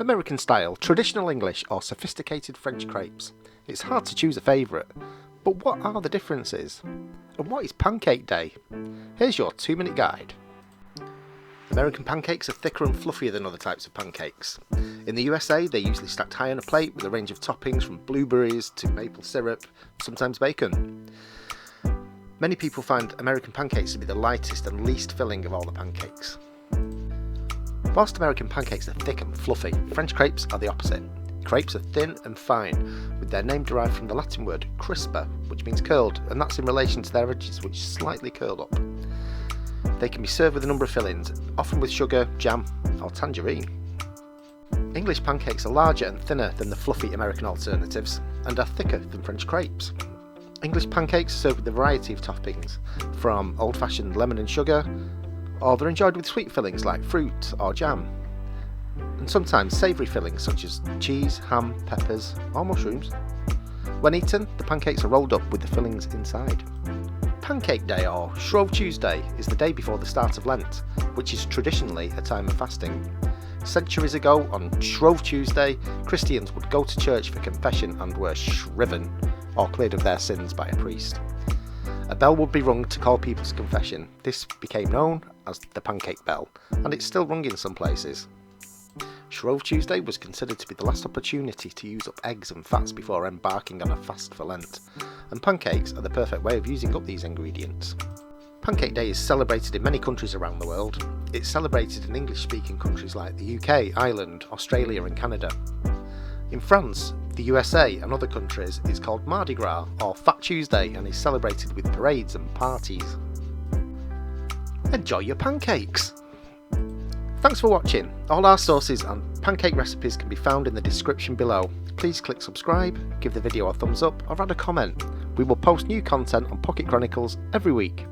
American style, traditional English or sophisticated French crepes. It's hard to choose a favourite, but what are the differences? And what is Pancake Day? Here's your 2-minute guide. American pancakes are thicker and fluffier than other types of pancakes. In the USA, they're usually stacked high on a plate with a range of toppings from blueberries to maple syrup, sometimes bacon. Many people find American pancakes to be the lightest and least filling of all the pancakes. Whilst American pancakes are thick and fluffy, French crepes are the opposite. Crepes are thin and fine, with their name derived from the Latin word crisper, which means curled, and that's in relation to their edges, which slightly curl up. They can be served with a number of fillings, often with sugar, jam, or tangerine. English pancakes are larger and thinner than the fluffy American alternatives, and are thicker than French crepes. English pancakes are served with a variety of toppings, from old-fashioned lemon and sugar, or they're enjoyed with sweet fillings like fruit or jam, and sometimes savoury fillings such as cheese, ham, peppers, or mushrooms. When eaten, the pancakes are rolled up with the fillings inside. Pancake Day, or Shrove Tuesday, is the day before the start of Lent, which is traditionally a time of fasting. Centuries ago, on Shrove Tuesday, Christians would go to church for confession and were shriven, or cleared of their sins by a priest. A bell would be rung to call people to confession. This became known as the pancake bell, and it's still rung in some places. Shrove Tuesday was considered to be the last opportunity to use up eggs and fats before embarking on a fast for Lent, and pancakes are the perfect way of using up these ingredients. Pancake Day is celebrated in many countries around the world. It's celebrated in English-speaking countries like the UK, Ireland, Australia and Canada. In France, the USA and other countries, it's called Mardi Gras or Fat Tuesday and is celebrated with parades and parties. Enjoy your pancakes! Thanks for watching. All our sources and pancake recipes can be found in the description below. Please click subscribe, give the video a thumbs up or add a comment. We will post new content on Pocket Chronicles every week.